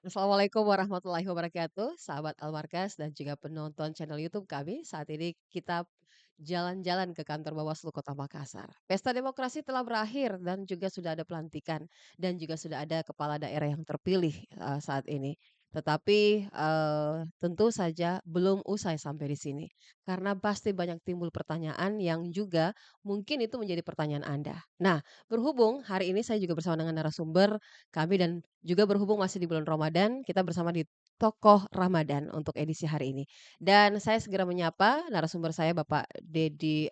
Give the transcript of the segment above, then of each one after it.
Assalamualaikum warahmatullahi wabarakatuh, sahabat Almarkas dan juga penonton channel YouTube kami. Saat ini kita jalan-jalan ke kantor Bawaslu Kota Makassar. Pesta demokrasi telah berakhir dan juga sudah ada pelantikan dan juga sudah ada kepala daerah yang terpilih saat ini. Tetapi tentu saja belum usai sampai di sini karena pasti banyak timbul pertanyaan yang juga mungkin itu menjadi pertanyaan Anda. Nah, berhubung hari ini saya juga bersama dengan narasumber kami dan juga berhubung masih di bulan Ramadan, kita bersama di Tokoh Ramadan untuk edisi hari ini. Dan saya segera menyapa narasumber saya Bapak Dede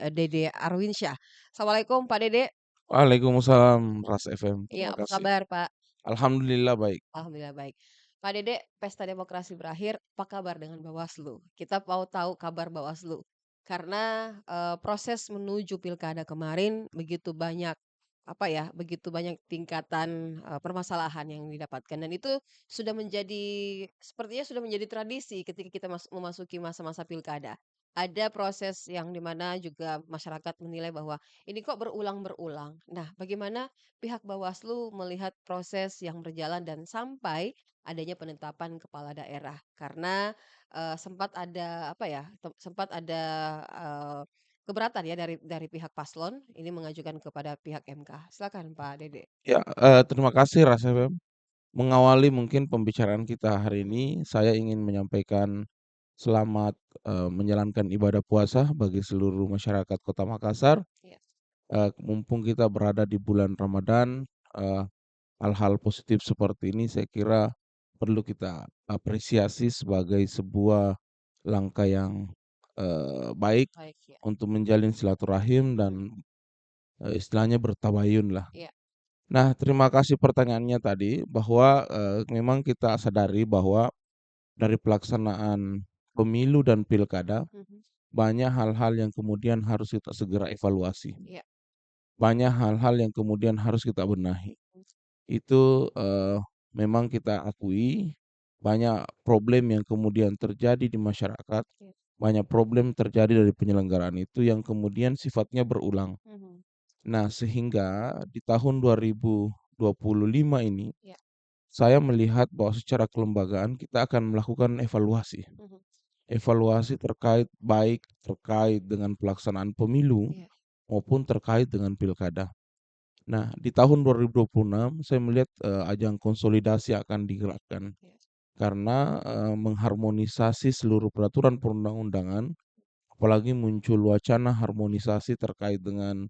Arwinsyah. Assalamualaikum Pak Dede. Waalaikumsalam Ras FM, Iya, terima apa kasih. kabar Pak? Alhamdulillah baik. Alhamdulillah baik. Pak Dede, pesta demokrasi berakhir, apa kabar dengan Bawaslu? Kita mau tahu kabar Bawaslu. Karena proses menuju pilkada kemarin begitu banyak begitu banyak tingkatan permasalahan yang didapatkan dan itu sudah menjadi sepertinya sudah menjadi tradisi ketika kita memasuki masa-masa pilkada. Ada proses yang dimana juga masyarakat menilai bahwa ini kok berulang-berulang. Nah, bagaimana pihak Bawaslu melihat proses yang berjalan dan sampai adanya penetapan kepala daerah karena sempat ada sempat ada keberatan ya dari pihak paslon ini mengajukan kepada pihak MK. Silakan Pak Dede. Ya, terima kasih Ras FM. Mengawali mungkin pembicaraan kita hari Mhm. ini, saya ingin menyampaikan selamat menjalankan ibadah puasa bagi seluruh masyarakat Kota Makassar. Iya, Mumpung kita berada di bulan Ramadan, eee, hal-hal positif seperti ini saya kira perlu kita apresiasi sebagai sebuah langkah yang baik baik ya. untuk menjalin silaturahim Mhm. dan istilahnya bertabayun lah. Iya. Nah, terima kasih pertanyaannya tadi bahwa, memang kita sadari bahwa dari pelaksanaan pemilu dan pilkada, Mhm. banyak hal-hal yang kemudian harus kita segera evaluasi. Iya. Banyak hal-hal yang kemudian harus kita benahi. Mhm. Itu, memang kita akui banyak problem yang kemudian terjadi di masyarakat, Iya. banyak problem terjadi dari penyelenggaraan itu yang kemudian sifatnya berulang. Mhm. Nah, sehingga di tahun 2025 ini, Iya. saya melihat bahwa secara kelembagaan kita akan melakukan evaluasi. Mhm. Evaluasi terkait dengan pelaksanaan pemilu Iya. maupun terkait dengan pilkada. Nah, di tahun 2026 saya melihat, ajang konsolidasi akan digerakkan Iya. karena, mengharmonisasi seluruh peraturan perundang-undangan. Apalagi muncul wacana harmonisasi terkait dengan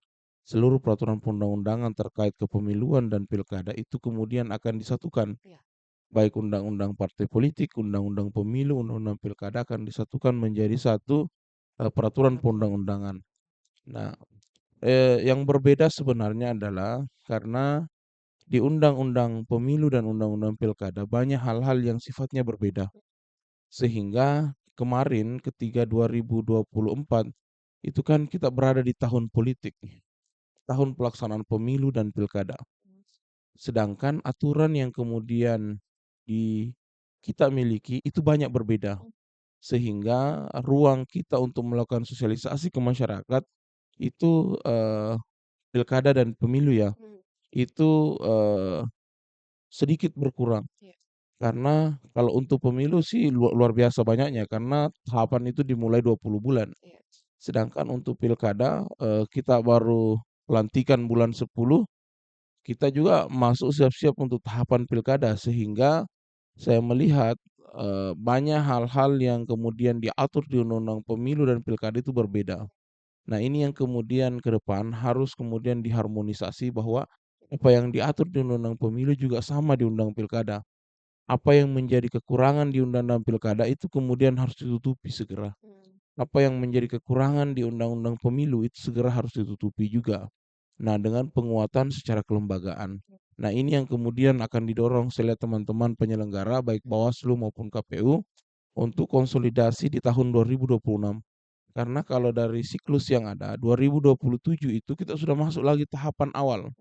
seluruh peraturan perundang-undangan terkait kepemiluan dan pilkada itu kemudian akan disatukan. Iya. Baik undang-undang partai politik, undang-undang pemilu, undang-undang pilkada akan disatukan menjadi satu peraturan Peraturan. perundang-undangan. Nah, yang berbeda sebenarnya adalah karena di undang-undang pemilu dan undang-undang pilkada banyak hal-hal yang sifatnya berbeda. Sehingga kemarin ketika 2024 itu kan kita berada di tahun politik nih, tahun pelaksanaan pemilu dan pilkada. Mhm. Sedangkan aturan yang kemudian kita miliki itu banyak berbeda. Mhm. Sehingga ruang kita untuk melakukan sosialisasi ke masyarakat itu, pilkada dan pemilu ya, Mhm. itu, sedikit berkurang. Iya. Karena kalau untuk pemilu sih luar biasa banyaknya karena tahapan itu dimulai 20 bulan. Iya. Sedangkan untuk pilkada, kita baru pelantikan bulan 10, kita juga masuk siap-siap untuk tahapan pilkada sehingga saya melihat, banyak hal-hal yang kemudian diatur di undang-undang pemilu dan pilkada itu berbeda. Nah, ini yang kemudian ke depan harus kemudian diharmonisasi bahwa apa yang diatur di undang-undang pemilu juga sama di undang pilkada. Apa yang menjadi kekurangan di undang-undang pilkada itu kemudian harus ditutupi segera. Mhm. Apa yang menjadi kekurangan di undang-undang pemilu itu segera harus ditutupi juga. Nah, dengan penguatan secara kelembagaan. Iya. Nah, ini yang kemudian akan didorong oleh teman-teman penyelenggara baik Bawaslu maupun KPU untuk konsolidasi di tahun 2026. Karena kalau dari siklus yang ada 2027 itu kita sudah masuk lagi tahapan awal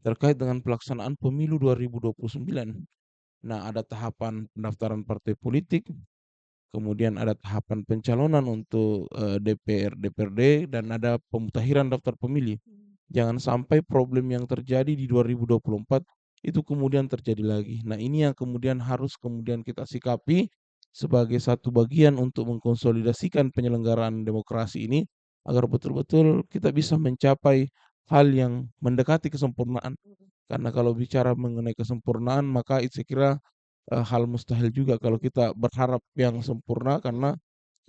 terkait dengan pelaksanaan pemilu 2029. Nah, ada tahapan pendaftaran partai politik, kemudian ada tahapan pencalonan untuk, DPR, DPRD, dan ada pemutahiran daftar pemilih. Mhm. Jangan sampai problem yang terjadi di 2024 itu kemudian terjadi lagi. Nah, ini yang kemudian harus kemudian kita sikapi sebagai satu bagian untuk mengkonsolidasikan penyelenggaraan demokrasi ini, agar betul-betul kita bisa mencapai hal yang mendekati kesempurnaan. Mhm, Karena kalau bicara mengenai kesempurnaan, maka itu saya kira, hal mustahil juga kalau mhm, kita berharap yang iya, sempurna, mhm, karena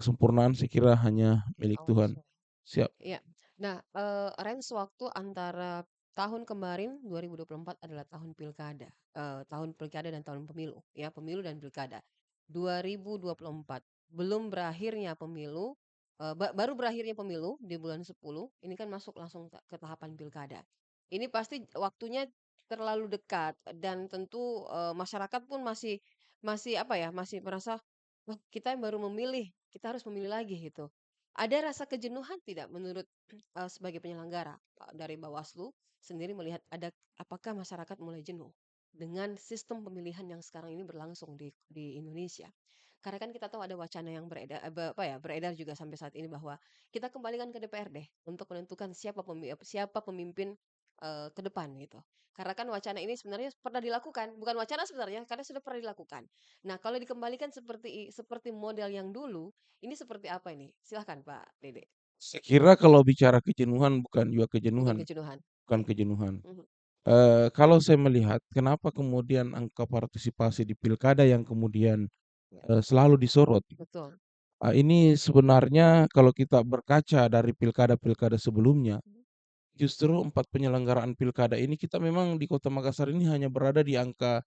kesempurnaan saya kira hanya milik milik Allah Tuhan. SWT. Siap. Iya. Nah, range waktu antara tahun kemarin 2024 adalah tahun pilkada, tahun pilkada dan tahun pemilu, ya, pemilu dan pilkada. 2024 belum berakhirnya pemilu, baru berakhirnya pemilu di bulan 10, ini kan masuk langsung ke tahapan pilkada. Ini pasti waktunya terlalu dekat dan tentu, masyarakat pun masih masih apa ya, masih merasa, "Wah, kita yang baru memilih, kita harus memilih lagi," gitu. Ada rasa kejenuhan tidak menurut, sebagai penyelenggara, dari Bawaslu sendiri melihat apakah masyarakat mulai jenuh dengan sistem pemilihan yang sekarang ini berlangsung di Indonesia? Karena kan kita tahu ada wacana yang beredar juga sampai saat ini bahwa kita kembalikan ke DPRD untuk menentukan siapa pemimpin, ke depan gitu. Karena kan wacana ini sebenarnya pernah dilakukan, bukan wacana sebenarnya karena sudah pernah dilakukan. Nah, kalau dikembalikan seperti model yang dulu, ini seperti apa ini? Silahkan Pak Dede. Saya kira kalau bicara kejenuhan bukan juga Bukan kejenuhan, kejenuhan. bukan Oke. kejenuhan. Mhm. Kalau saya melihat kenapa kemudian angka partisipasi di pilkada yang kemudian, Ya, selalu disorot, betul. ini sebenarnya kalau kita berkaca dari pilkada-pilkada sebelumnya, Mhm. justru 4 penyelenggaraan pilkada ini kita memang di Kota Makassar ini hanya berada di angka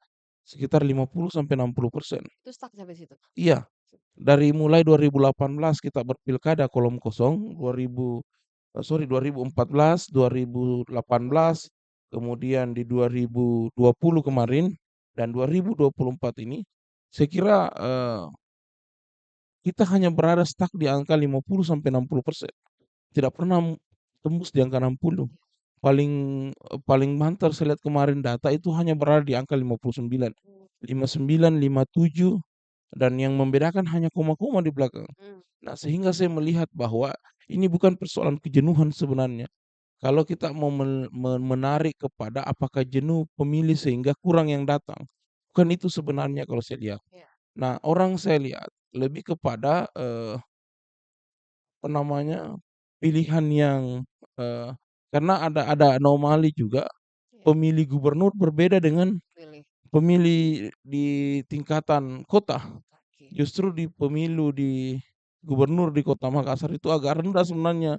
sekitar 50 sampai 60%. Itu stuck sampai situ? Iya, dari mulai 2018 kita berpilkada kolom kosong, Iya. 2014, 2018, kemudian di 2020 kemarin, dan 2024 ini, saya kira, kita hanya berada stuck di angka 50 sampai 60%. Tidak pernah tembus di angka 60. Paling, paling banter saya lihat kemarin data itu hanya berada di angka 59. Mmm, 59, 57, dan yang membedakan hanya koma-koma di belakang. mhm, Nah, sehingga saya melihat bahwa ini bukan persoalan kejenuhan sebenarnya. Kalau kita mau menarik kepada apakah jenuh pemilih sehingga kurang yang datang, bukan itu sebenarnya kalau saya lihat. iya, Nah, orang saya lihat lebih kepada, apa namanya, pilihan yang, eee, karena ada anomali juga, iya, pemilih gubernur berbeda dengan pilih. pemilih di tingkatan kota. Oke. Justru di pemilu di gubernur di Kota Makassar itu agak rendah sebenarnya,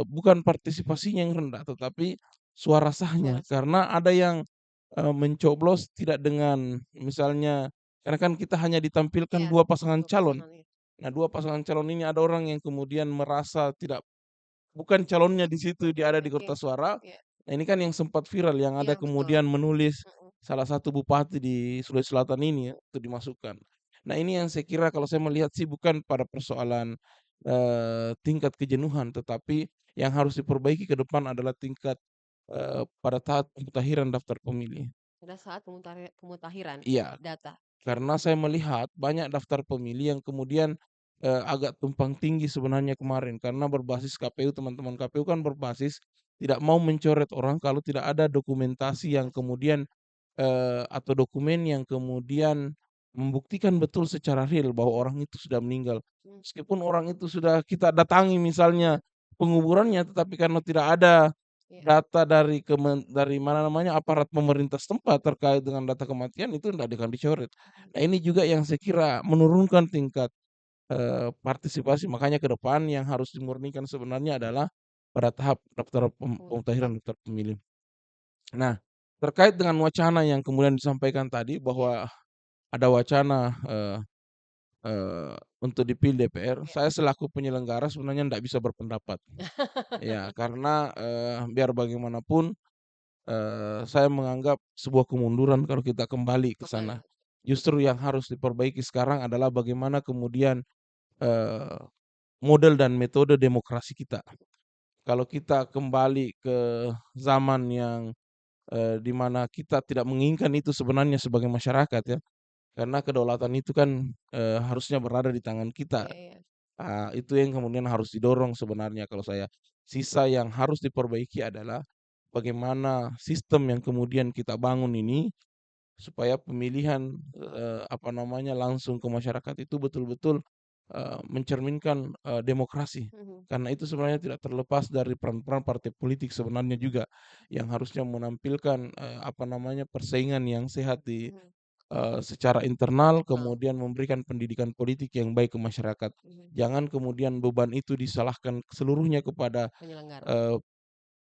bukan partisipasinya yang rendah, tetapi suara sahnya. Suara sah. Karena ada yang, mencoblos tidak dengan misalnya, karena kan kita hanya ditampilkan Iya, 2 pasangan 2 calon. pasangan, iya. Nah, 2 pasangan calon ini ada orang yang kemudian merasa tidak, bukan calonnya di situ, dia ada di Oke. kertas suara. Iya, Nah, ini kan yang sempat viral, yang iya ada betul. kemudian menulis Mhm, salah satu bupati di Sulawesi Selatan ini ya, untuk dimasukkan. Nah, ini yang saya kira kalau saya melihat sih bukan pada persoalan, tingkat kejenuhan, tetapi yang harus diperbaiki ke depan adalah tingkat, pada tahap pemutahiran daftar pemilih. pada saat pemutakhiran Iya. data. Oke. Karena saya melihat banyak daftar pemilih yang kemudian, agak tumpang tinggi sebenarnya kemarin, karena berbasis KPU, teman-teman KPU kan berbasis tidak mau mencoret orang kalau tidak ada dokumentasi yang Dokumentasi. kemudian, atau dokumen yang kemudian membuktikan betul secara real bahwa orang itu sudah meninggal. Mmm, Meskipun orang itu sudah kita datangi misalnya penguburannya, tetapi karena tidak ada iya. data dari mana namanya, aparat pemerintah setempat terkait dengan data kematian, itu tidak akan dicoret. Mhm. Nah, ini juga yang saya kira menurunkan tingkat, partisipasi. Makanya ke depan yang harus dimurnikan sebenarnya adalah pada tahap daftar Pemutakhiran. pemutahiran daftar pemilih. Nah, terkait dengan wacana yang kemudian disampaikan tadi Iya, bahwa ada wacana, untuk dipilih DPR, iya. saya selaku penyelenggara sebenarnya tidak bisa berpendapat. Ya, karena, biar bagaimanapun, saya menganggap sebuah kemunduran kalau kita kembali ke Kembali. sana. Justru yang harus diperbaiki sekarang adalah bagaimana kemudian, eee, model dan metode demokrasi kita. Kalau kita kembali ke zaman yang, di mana kita tidak menginginkan itu sebenarnya sebagai masyarakat ya, karena kedaulatan itu kan, harusnya berada di tangan kita. Iya, iya. Itu yang kemudian harus didorong sebenarnya kalau saya. Sisa yang harus diperbaiki adalah bagaimana sistem yang kemudian kita bangun ini supaya pemilihan, apa namanya, langsung ke masyarakat itu betul-betul, mencerminkan, demokrasi. Mhm, Karena itu sebenarnya tidak terlepas dari peran-peran partai politik sebenarnya juga, yang harusnya menampilkan, apa namanya, persaingan yang sehat di mhm, secara internal, internal, kemudian memberikan pendidikan politik yang baik ke masyarakat. mhm, Jangan kemudian beban itu disalahkan seluruhnya kepada, penyelenggara, eee,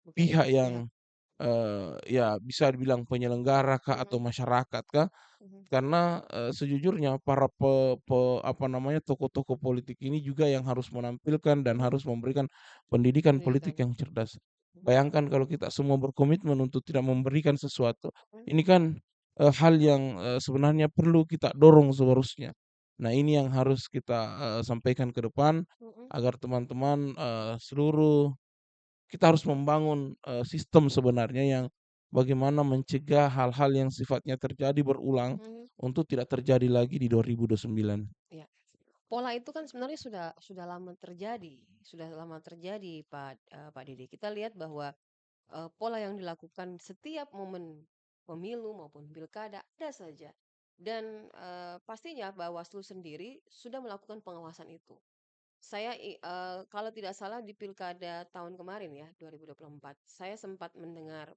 bukan pihak pihak, yang, ya bisa dibilang penyelenggara kah atau mhm, masyarakat kah, mhm, karena, sejujurnya para apa namanya, tokoh-tokoh politik ini juga yang harus menampilkan dan mhm, harus memberikan pendidikan politik pendidikan, yang cerdas. mhm, Bayangkan kalau kita semua berkomitmen untuk tidak memberikan sesuatu, mhm, ini kan, hal yang, sebenarnya perlu kita dorong seharusnya. Nah, ini yang harus kita, sampaikan ke depan mhm, agar teman-teman, seluruh kita harus membangun, sistem sebenarnya yang bagaimana mencegah hal-hal yang sifatnya terjadi berulang mhm, untuk tidak terjadi lagi di 2029. iya. Pola itu kan sebenarnya sudah lama terjadi, Pak Dede. Kita lihat bahwa, pola yang dilakukan setiap momen pemilu maupun pilkada ada saja. Dan, pastinya Bawaslu sendiri sudah melakukan pengawasan itu. Kalau tidak salah di pilkada tahun kemarin ya, 2024, saya sempat mendengar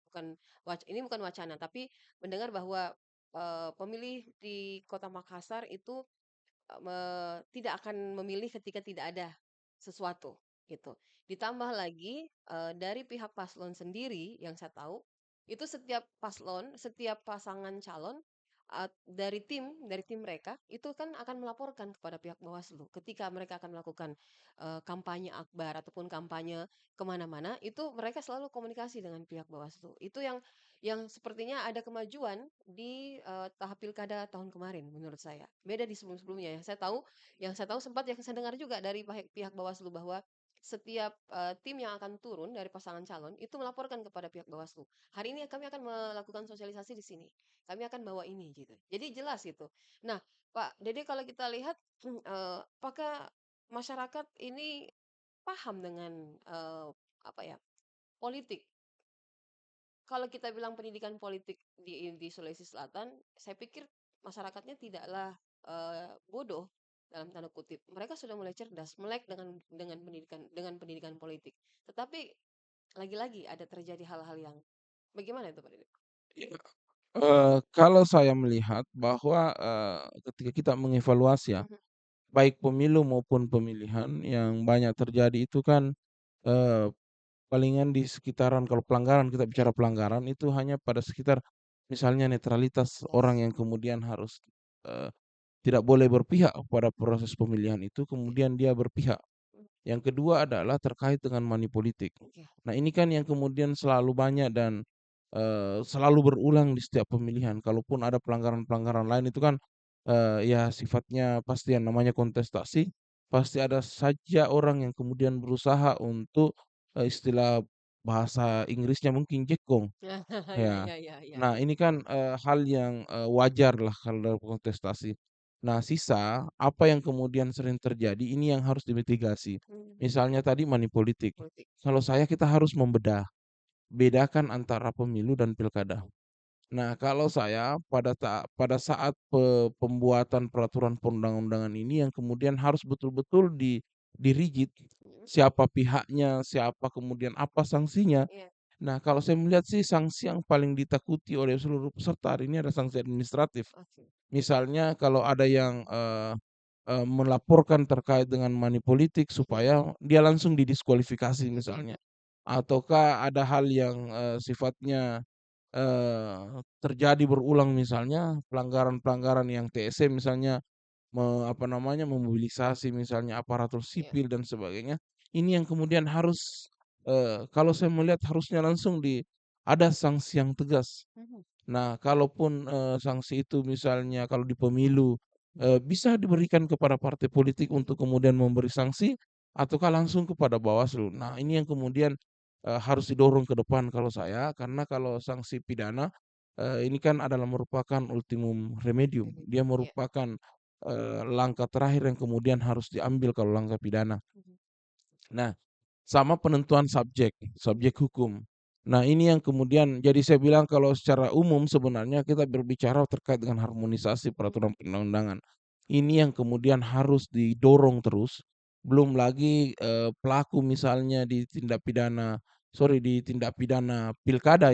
ini bukan wacana, tapi mendengar bahwa, pemilih di Kota Makassar itu tidak akan memilih ketika tidak ada sesuatu, gitu. Ditambah lagi, dari pihak paslon sendiri yang saya tahu, itu setiap paslon, setiap pasangan calon, dari tim mereka, itu kan akan melaporkan kepada pihak Bawaslu. Ketika mereka akan melakukan, kampanye akbar ataupun kampanye kemana mana itu mereka selalu komunikasi dengan pihak Bawaslu. Itu yang sepertinya ada kemajuan di, tahap pilkada tahun kemarin menurut saya. Beda di sebelum-sebelumnya yang saya tahu sempat yang saya dengar juga dari pihak pihak Bawaslu bahwa setiap, tim yang akan turun dari pasangan calon itu melaporkan kepada pihak Bawaslu, "Hari ini kami akan melakukan sosialisasi di sini, kami akan bawa ini," gitu. Jadi jelas gitu. Nah, Pak Dede kalau kita lihat, apakah masyarakat ini paham dengan, apa ya, politik? Kalau kita bilang pendidikan politik di Sulawesi Selatan, saya pikir masyarakatnya tidaklah, bodoh dalam tanda kutip. Mereka sudah mulai cerdas, melek dengan pendidikan politik. Tetapi lagi-lagi ada terjadi hal-hal yang bagaimana itu Pak Dede? Iya, kalau saya melihat bahwa, ketika kita mengevaluasi ya, Mhm, baik pemilu maupun pemilihan yang banyak terjadi itu kan, eee, palingan di sekitaran kalau pelanggaran kita iya, bicara pelanggaran itu hanya pada sekitar misalnya netralitas orang yes. yang kemudian harus, eee, tidak boleh berpihak pada proses pemilihan itu, Oke, kemudian dia berpihak. mmm, Yang kedua adalah terkait dengan money politik. oke, Nah, ini kan yang kemudian selalu banyak dan, selalu berulang di setiap pemilihan. Kalaupun ada pelanggaran-pelanggaran lain itu kan, ya sifatnya pasti yang namanya kontestasi, pasti ada saja orang yang kemudian berusaha untuk, istilah bahasa Inggrisnya mungkin jekong. iya Ya. iya iya iya, Nah, ini kan, hal yang, wajarlah kalau dalam kontestasi. Nah, sisa apa yang kemudian sering terjadi ini yang harus dimitigasi. mmm, Misalnya tadi money politik. politik, Kalau saya kita harus bedakan antara pemilu dan pilkada. Nah, kalau saya pada saat pembuatan peraturan perundang-undangan ini yang kemudian harus betul-betul di-rigid, mhm, siapa pihaknya, siapa kemudian apa sanksinya. iya, Nah, kalau saya melihat sih sanksi yang paling ditakuti oleh seluruh peserta hari ini adalah sanksi administratif. oke, Misalnya kalau ada yang, melaporkan terkait dengan money politik mhm, supaya dia langsung didiskualifikasi mhm, misalnya. Ataukah ada hal yang, sifatnya, terjadi berulang misalnya pelanggaran-pelanggaran yang TSM misalnya apa namanya, memobilisasi misalnya aparatur iya, sipil dan sebagainya. Ini yang kemudian harus, kalau saya melihat harusnya langsung ada sanksi yang tegas. mhm, Nah, kalaupun, sanksi itu misalnya kalau di pemilu, bisa diberikan kepada partai politik untuk kemudian memberi sanksi, ataukah langsung kepada Bawaslu. Nah, ini yang kemudian, harus didorong ke depan kalau saya, karena kalau sanksi pidana, ini kan adalah merupakan ultimum remedium. Dia remedium, iya, merupakan, langkah terakhir yang kemudian harus diambil kalau langkah pidana. mhm, Nah, sama penentuan subjek, subjek hukum. Nah, ini yang kemudian jadi saya bilang kalau secara umum sebenarnya kita berbicara terkait dengan harmonisasi Mhm, peraturan perundang-undangan. Ini yang kemudian harus didorong terus, belum lagi, pelaku misalnya di tindak pidana pilkada.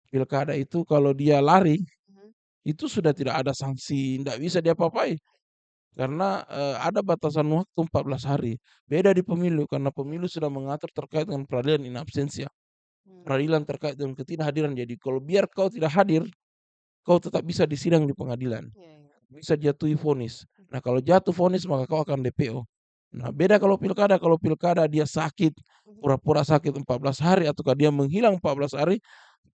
pilkada itu kalau dia lari, Mhm, itu sudah tidak ada sanksi, ndak bisa diapa-apain. Karena, ada batasan waktu 14 hari. Beda di pemilu, karena iya, pemilu sudah mengatur terkait dengan peralihan in absentia. mmm, Peradilan terkait dengan ketidakhadiran. Jadi kalau biar kau tidak hadir, kau tetap bisa disidang di pengadilan, iya iya, bisa jatuhi vonis. mhm Nah, kalau jatuh vonis maka kau akan DPO. Nah, beda kalau pilkada dia sakit, mhm pura-pura sakit 14 hari ataukah dia menghilang 14 hari,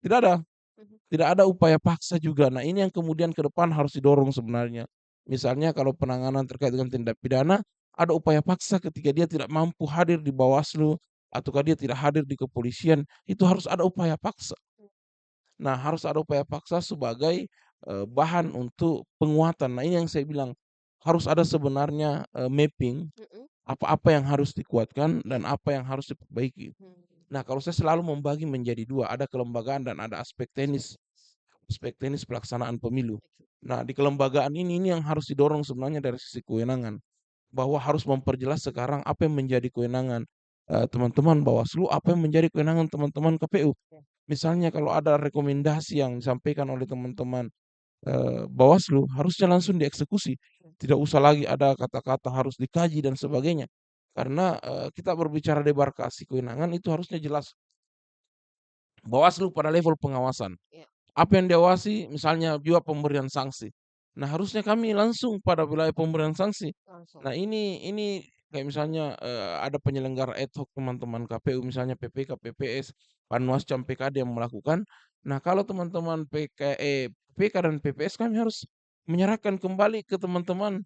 tidak ada mhm, tidak ada upaya paksa juga. Nah, ini yang kemudian ke depan harus didorong sebenarnya. Misalnya kalau penanganan terkait dengan tindak pidana, ada upaya paksa ketika dia tidak mampu hadir di Bawaslu ataukah dia tidak hadir di kepolisian, itu harus ada upaya paksa. mmm, Nah, harus ada upaya paksa sebagai, bahan untuk penguatan. Nah, ini yang saya bilang, harus ada sebenarnya, mapping, mhm, apa-apa yang harus dikuatkan dan iya, apa yang harus diperbaiki. mmm, Nah, kalau saya selalu membagi menjadi 2, ada kelembagaan dan ada aspek aspek teknis pelaksanaan pemilu. oke, Nah, di kelembagaan ini yang harus didorong sebenarnya dari sisi kewenangan, bahwa harus memperjelas sekarang apa yang menjadi kewenangan, teman-teman Bawaslu, apa yang menjadi kewenangan teman-teman KPU. iya, Misalnya kalau ada rekomendasi yang disampaikan oleh teman-teman, Bawaslu, harusnya langsung dieksekusi. mmm, Tidak usah lagi ada kata-kata harus dikaji dan iya, sebagainya. Karena, kita berbicara debarkasi kewenangan itu harusnya jelas. Bawaslu pada level pengawasan. iya, Apa yang diawasi, misalnya juga pemberian sanksi. Nah, harusnya kami langsung pada wilayah pemberian sanksi. langsung, Nah, ini kayak misalnya, ada penyelenggara ad hoc teman-teman KPU, misalnya PPK, PPS, Panwascam, PKD yang melakukan. Nah, kalau teman-teman PPK dan PPS kami harus menyerahkan kembali ke teman-teman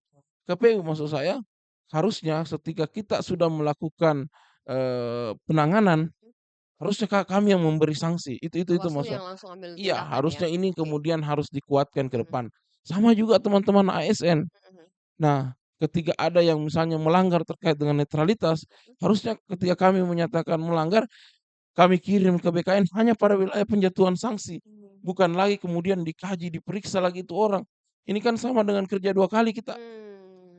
KPU. Maksud saya, harusnya ketika kita sudah melakukan, penanganan, mhm, harusnya kami yang memberi sanksi. Itu Bawaslu maksud yang langsung ambil iya, tindakan ya? harusnya ini Oke, kemudian harus dikuatkan ke mhm, depan. Sama juga teman-teman ASN. mhm Nah, ketika ada yang misalnya melanggar terkait dengan netralitas, mhm, harusnya ketika kami menyatakan melanggar, kami kirim ke BKN hanya pada wilayah penjatuhan sanksi. mmm, Bukan lagi kemudian dikaji, diperiksa lagi itu orang. Ini kan sama dengan kerja 2 kali kita.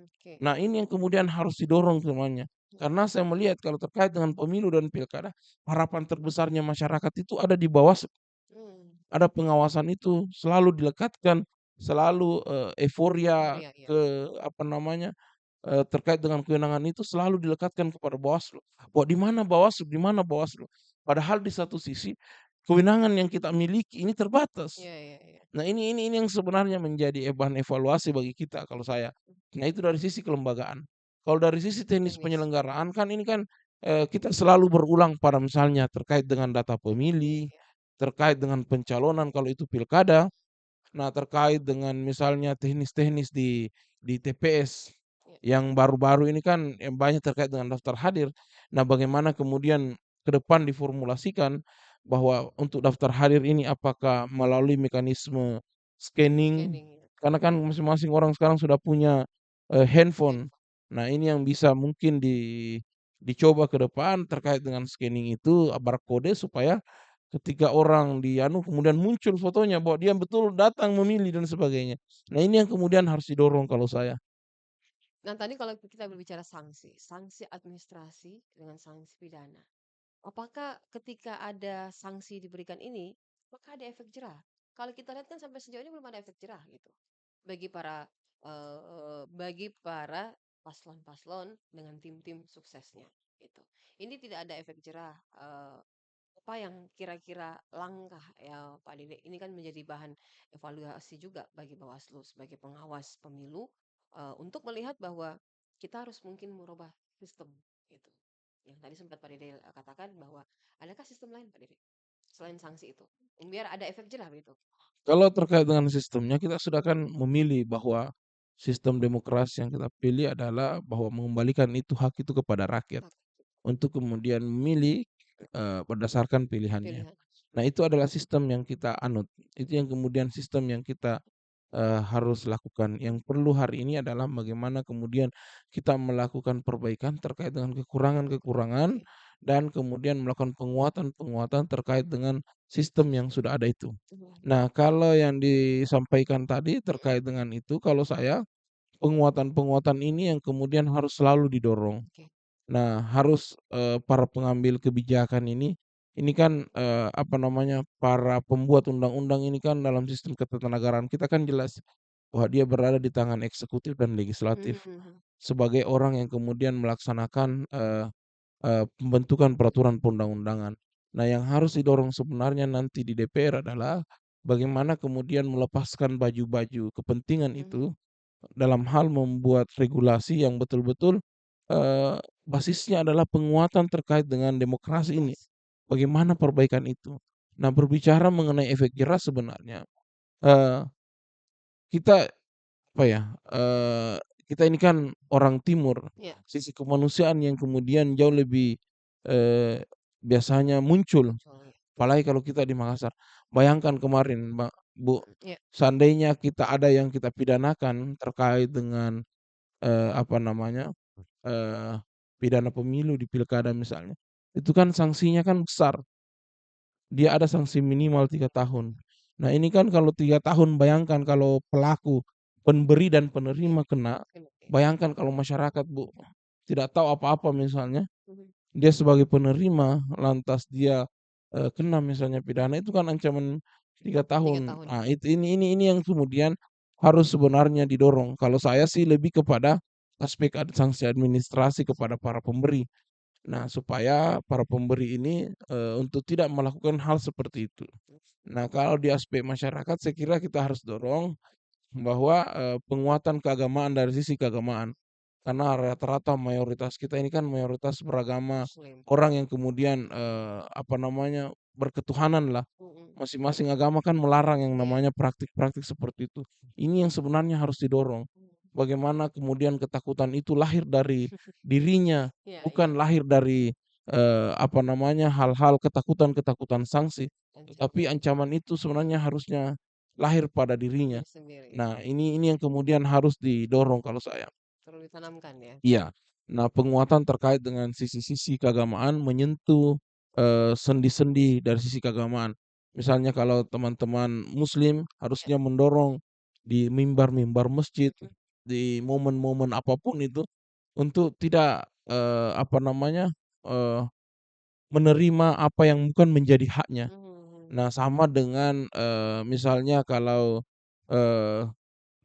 oke, Nah, ini yang kemudian harus didorong semuanya. mhm, Karena saya melihat kalau terkait dengan pemilu dan pilkada, harapan terbesarnya masyarakat itu ada di bawah. mmm, Ada pengawasan itu selalu dilekatkan, selalu, euforia euforia, iya, ke apa namanya, terkait dengan kewenangan itu selalu dilekatkan kepada Bawaslu. Bahwa di mana Bawaslu di mana Bawaslu? Padahal di satu sisi, kewenangan yang kita miliki ini terbatas. iya iya iya, Nah, ini yang sebenarnya menjadi bahan evaluasi bagi kita kalau saya. mmm, Nah, itu dari sisi kelembagaan. Kalau dari sisi teknis teknis, penyelenggaraan kan ini kan, kita selalu berulang pada misalnya terkait dengan data pemilih, pemilih, iya, terkait dengan pencalonan kalau itu pilkada. Nah, terkait dengan misalnya teknis-teknis di TPS iya, yang baru-baru ini kan yang banyak terkait dengan daftar hadir. Nah, bagaimana kemudian ke depan diformulasikan bahwa untuk daftar hadir ini apakah melalui mekanisme scanning, scanning ya, karena kan masing-masing orang sekarang sudah punya, handphone. handphone, Nah, ini yang bisa mungkin dicoba ke depan terkait dengan scanning itu, barcode supaya ketika orang kemudian muncul fotonya bahwa dia betul datang memilih dan sebagainya. Nah, ini yang kemudian harus didorong kalau saya. nah tadi kalau kita berbicara sanksi, sanksi administrasi dengan sanksi pidana. Apakah ketika ada sanksi diberikan ini, apakah ada efek jerah? Kalau kita lihat kan sampai sejauh ini belum ada efek jerah gitu bagi para paslon-paslon dengan tim-tim suksesnya gitu. Ini tidak ada efek jerah. Apa yang kira-kira langkah ya Pak Dede ini kan menjadi bahan evaluasi juga bagi Bawaslu sebagai pengawas pemilu untuk melihat bahwa kita harus mungkin merubah sistem gitu. Yang tadi sempat Pak Dede katakan bahwa adakah sistem lain Pak Dede selain sanksi itu biar ada efek jerah begitu. Kalau terkait dengan sistemnya, kita sudah kan memilih bahwa sistem demokrasi yang kita pilih adalah bahwa mengembalikan itu hak itu kepada rakyat Hak untuk kemudian memilih, berdasarkan pilihannya. pilihan. Nah, itu adalah sistem yang kita anut, itu yang kemudian sistem yang kita, harus lakukan. Yang perlu hari ini adalah bagaimana kemudian kita melakukan perbaikan terkait dengan kekurangan-kekurangan Oke. dan kemudian melakukan penguatan-penguatan terkait dengan sistem yang sudah ada itu. Mhm. Nah, kalau yang disampaikan tadi Mhm. terkait dengan itu, kalau saya, penguatan-penguatan ini yang kemudian harus selalu didorong. Oke. Nah, harus, para pengambil kebijakan ini kan, apa namanya, para pembuat undang-undang ini kan dalam sistem ketatanegaraan kita kan jelas bahwa dia berada di tangan eksekutif dan Mhm, legislatif. mhm. Sebagai orang yang kemudian melaksanakan, pembentukan peraturan perundang-undangan. Nah, yang harus didorong sebenarnya nanti di DPR adalah bagaimana kemudian melepaskan baju-baju kepentingan Mhm. itu dalam hal membuat regulasi yang betul-betul, basisnya adalah penguatan terkait dengan demokrasi ini. Yes. Bagaimana perbaikan itu? Nah, berbicara mengenai efek jerah sebenarnya, eee, kita apa ya, kita ini kan orang timur, Iya. sisi kemanusiaan yang kemudian jauh lebih, eee, biasanya muncul, Muncul, ya. apalagi kalau kita di Makassar. Bayangkan kemarin Mbak, Bu, Mhm, iya. seandainya kita ada yang kita pidanakan terkait dengan, apa namanya, eee, pidana pemilu di pilkada misalnya, itu kan sanksinya kan besar. Dia ada sanksi minimal 3 tahun. Nah, ini kan kalau 3 tahun bayangkan kalau pelaku, pemberi dan Iya. penerima kena, Kan oke. bayangkan kalau masyarakat, Bu, tidak tahu apa-apa misalnya, Mhm. dia sebagai penerima lantas dia, kena misalnya pidana itu kan ancaman 3 3 tahun. tahun. Nah, ini yang kemudian harus sebenarnya didorong. Kalau saya sih lebih kepada aspek sanksi administrasi kepada para pemberi. Nah, supaya para pemberi ini, untuk tidak melakukan hal seperti itu. Nah, kalau di aspek masyarakat saya kira kita harus dorong bahwa, penguatan keagamaan dari sisi keagamaan. Karena rata-rata mayoritas kita ini kan mayoritas beragama, Muslim. orang yang kemudian, apa namanya, berketuhananlah. Mhm. Masing-masing agama kan melarang yang Iya. namanya praktik-praktik seperti itu. Ini yang sebenarnya harus didorong. Mhm. Bagaimana kemudian ketakutan itu lahir dari dirinya, Iya, iya. bukan lahir dari, apa namanya, hal-hal ketakutan-ketakutan sanksi, tetapi Ancaman. ancaman itu sebenarnya harusnya lahir pada dirinya. Dia sendiri, ya. Nah, ini yang kemudian harus didorong kalau saya. Perlu ditanamkan, ya. Iya. Nah, penguatan terkait dengan sisi-sisi keagamaan menyentuh, sendi-sendi dari sisi keagamaan. Misalnya kalau teman-teman muslim Iya. harusnya mendorong di mimbar-mimbar masjid, Mhm. di momen-momen apapun itu, untuk tidak, apa namanya, eee, menerima apa yang bukan menjadi haknya. Mhm, mhm. Nah, sama dengan, misalnya kalau, eee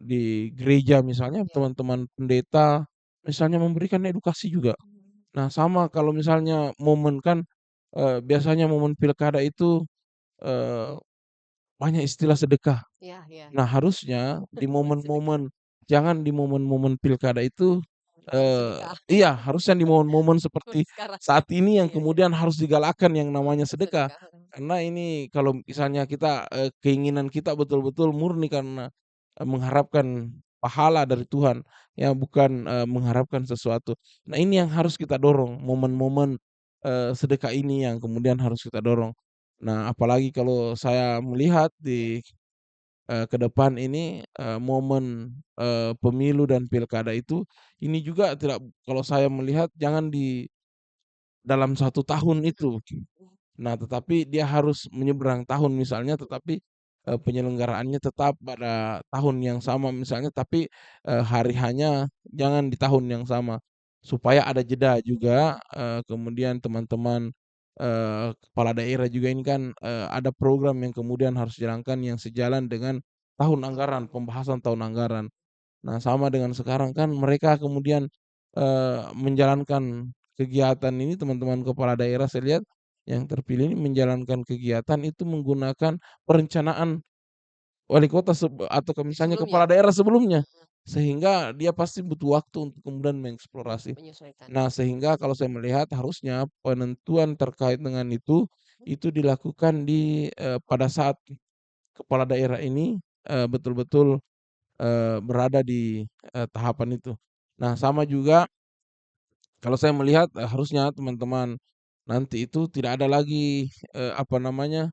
di gereja misalnya Iya. teman-teman pendeta, misalnya memberikan edukasi juga. Mhm. Nah, sama kalau misalnya momen kan, biasanya momen pilkada itu, eee, banyak istilah sedekah. Iya, iya. Nah, harusnya di Momen sedekah. momen-momen jangan di momen-momen pilkada itu, Jangan sedekah. iya, harusnya di momen-momen Seperti seperti sekarang, ya. saat ini yang Iya, iya. kemudian harus digalakkan yang namanya sedekah. Sedekah, heeh. Karena ini kalau misalnya kita, keinginan kita betul-betul murni karena, mengharapkan pahala dari Tuhan, ya bukan, mengharapkan sesuatu. Nah, ini yang harus kita dorong, momen-momen, sedekah ini yang kemudian harus kita dorong. Nah, apalagi kalau saya melihat Iya. di ke depan ini, momen, pemilu dan pilkada itu, ini juga tidak kalau saya melihat jangan di dalam 1 tahun Mhm. itu. Nah, tetapi dia harus menyeberang tahun misalnya, Mhm. tetapi, penyelenggaraannya tetap pada tahun yang sama misalnya, tapi, hari H-nya jangan di tahun yang sama. Supaya ada jeda juga, kemudian teman-teman, kepala daerah juga ini kan, ada program yang kemudian harus dijalankan yang sejalan dengan tahun Tahun anggaran, anggaran. pembahasan tahun anggaran. Nah, sama dengan sekarang kan mereka kemudian, menjalankan kegiatan ini teman-teman kepala daerah saya lihat yang terpilih ini menjalankan kegiatan itu menggunakan perencanaan wali kota atau misalnya Sebelumnya? kepala daerah sebelumnya. Mhm. Sehingga dia pasti butuh waktu untuk kemudian mengeksplorasi. Menyesuaikan. Nah, sehingga kalau saya melihat harusnya penentuan terkait dengan itu dilakukan pada saat kepala daerah ini, betul-betul berada di, tahapan itu. Nah, sama juga kalau saya melihat, harusnya teman-teman nanti itu tidak ada lagi, apa namanya,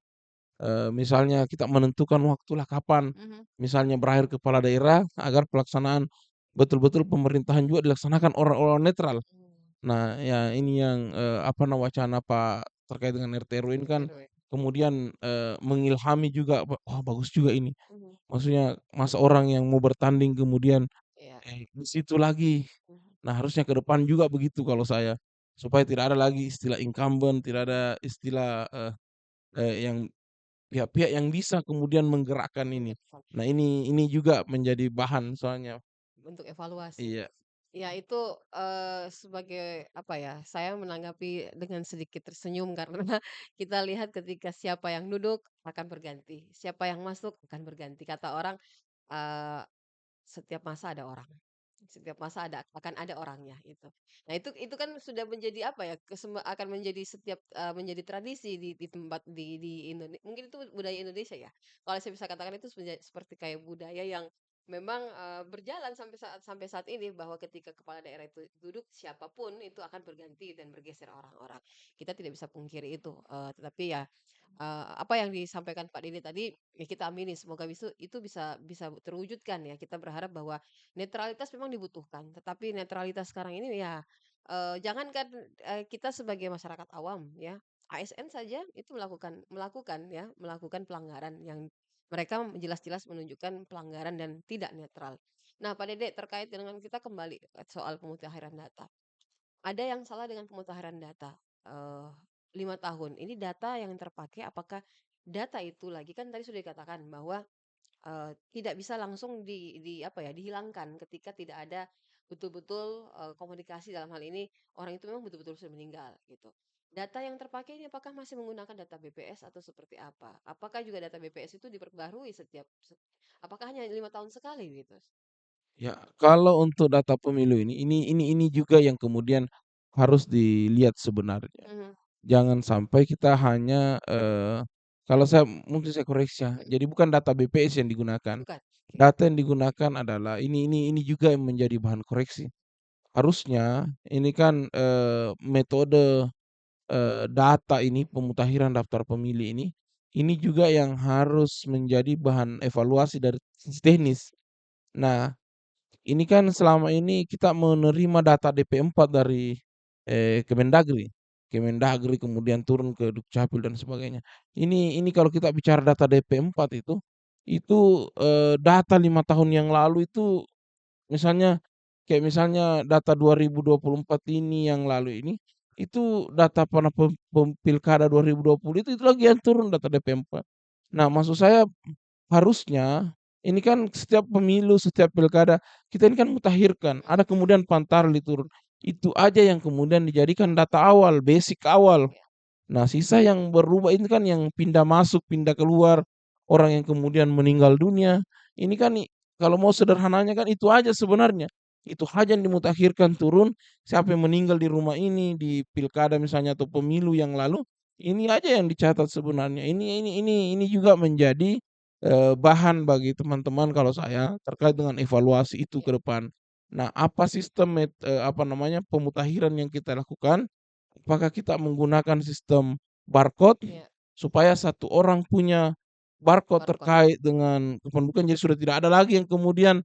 misalnya kita menentukan waktulah kapan, Mhm. misalnya berakhir kepala daerah agar pelaksanaan betul-betul pemerintahan juga dilaksanakan orang-orang netral. Nah, ya ini yang, apa wacana Pak terkait dengan RT RW ini kan RT/RW. kemudian, mengilhami juga, wah bagus juga ini. Mhm, Maksudnya masa orang yang mau bertanding kemudian, iya, di situ lagi. mhm, Nah, harusnya ke depan juga begitu kalau saya, supaya tidak ada lagi istilah incumbent, tidak mhm, ada istilah, yang pihak-pihak yang bisa kemudian menggerakkan ini. mengevaluasi, Nah, ini juga menjadi bahan soalnya. bentuk evaluasi. Iya. Ya itu, sebagai apa ya, saya menanggapi dengan sedikit tersenyum karena kita lihat ketika siapa yang duduk akan berganti, siapa yang masuk akan berganti. Kata orang, eee setiap masa ada orang, setiap masa akan ada orangnya itu. Nah itu kan sudah menjadi apa ya, akan menjadi setiap, menjadi tradisi di tempat di mungkin itu budaya Indonesia ya. Kalau saya bisa katakan itu seperti kayak budaya yang memang, berjalan sampai saat ini bahwa ketika kepala daerah itu duduk, siapapun itu akan berganti dan bergeser orang-orang. Kita tidak bisa pungkiri itu, tetapi ya apa yang disampaikan Pak Dede tadi, ya kita amini semoga itu bisa bisa terwujudkan ya. Kita berharap bahwa netralitas memang dibutuhkan, tetapi netralitas sekarang ini ya, jangankan, kita sebagai masyarakat awam ya, ASN saja itu melakukan pelanggaran yang mereka jelas-jelas menunjukkan pelanggaran dan tidak netral. Nah Pak Dede terkait dengan kita kembali soal pemutahiran data. Ada yang salah dengan pemutahiran data, 5 tahun. Ini data yang terpakai apakah data itu lagi kan tadi sudah dikatakan bahwa, tidak bisa langsung di apa ya, dihilangkan ketika tidak ada betul-betul, komunikasi dalam hal ini orang itu memang betul-betul sudah meninggal gitu. Data yang terpakai ini apakah masih menggunakan data BPS atau seperti apa? Apakah juga data BPS itu diperbarui apakah hanya 5 tahun sekali gitu? Ya, kalau untuk data pemilu ini juga yang kemudian harus dilihat sebenarnya. Mhm, Jangan sampai kita hanya, kalau saya mungkin saya koreksi ya, mhm, jadi bukan data BPS yang digunakan. bukan? Oke. Data yang digunakan adalah ini juga yang menjadi bahan koreksi. Harusnya ini kan, metode, data ini pemutahiran daftar pemilih ini juga yang harus menjadi bahan evaluasi dari sisi teknis. Nah, ini kan selama ini kita menerima data DP4 dari, Kemendagri. Kemendagri kemudian turun ke Dukcapil dan sebagainya. Ini kalau kita bicara data DP4 itu, data 5 tahun yang lalu itu misalnya kayak misalnya data 2024 ini yang lalu ini, itu data pada pilkada 2020 itu lagi yang turun data DP4. Nah, maksud saya harusnya, ini kan setiap pemilu, setiap pilkada, kita ini kan mutakhirkan, ada Mhm, kemudian Pantarlih turun. Itu aja yang kemudian dijadikan data awal, basic awal. iya, Nah, sisa yang berubah ini kan yang pindah masuk, pindah keluar, orang yang kemudian meninggal dunia. Ini kan kalau mau sederhananya kan itu aja sebenarnya. Itu aja yang dimutakhirkan turun, siapa yang meninggal di rumah ini, di pilkada misalnya atau pemilu yang lalu, ini aja yang dicatat sebenarnya. Ini juga menjadi, bahan bagi teman-teman kalau saya terkait dengan evaluasi itu iya, ke depan. Nah, apa sistem apa namanya, pemutakhiran yang kita lakukan. Apakah kita menggunakan sistem barcode, iya, supaya satu orang punya barcode barcode, terkait dengan kependudukan, jadi sudah tidak ada lagi yang kemudian,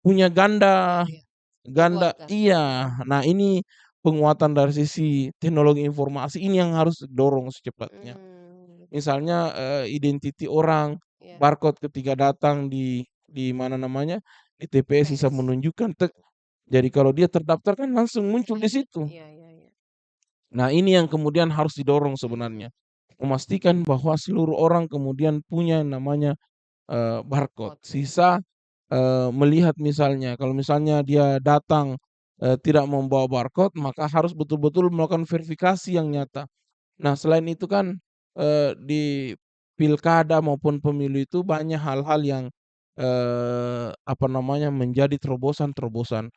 punya iya, ganda iya, ganda ribuan kan? iya. Nah, ini penguatan dari sisi teknologi informasi ini yang harus didorong secepatnya. Gitu. Misalnya, identiti orang, Iya, barcode ketika datang di mana namanya, di TPS bisa TPS. menunjukkan jadi kalau dia terdaftar kan langsung muncul di situ. Iya, iya, iya. Nah, ini yang kemudian harus didorong Mhm, sebenarnya. Memastikan bahwa seluruh orang kemudian punya yang namanya, barcode. barcode, iya. Sisa, melihat misalnya, kalau misalnya dia datang, tidak membawa barcode, maka harus betul-betul melakukan verifikasi yang Mhm, nyata. Nah, selain itu kan, di pilkada maupun pemilu itu banyak hal-hal yang, apa namanya, menjadi terobosan-terobosan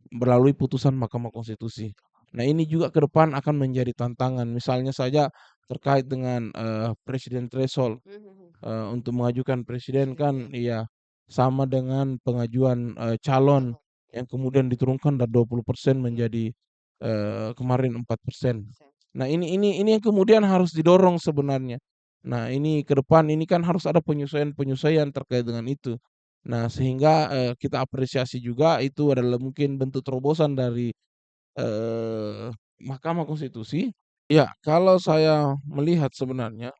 melalui putusan Mahkamah Konstitusi. Nah, ini juga ke depan akan menjadi tantangan, misalnya saja terkait dengan, presiden threshold, mhm, mhm. untuk mengajukan presiden Presiden, iya. kan iya, sama dengan pengajuan, calon Calon, iya, yang kemudian diturunkan dari 20% iya, menjadi, kemarin 4%. 4%. Nah, ini yang kemudian harus didorong sebenarnya. Nah, ini ke depan ini kan harus ada penyesuaian-penyesuaian terkait dengan itu. Nah, sehingga, kita apresiasi juga itu adalah mungkin bentuk terobosan dari, eee, Mahkamah Konstitusi, ya kalau saya melihat sebenarnya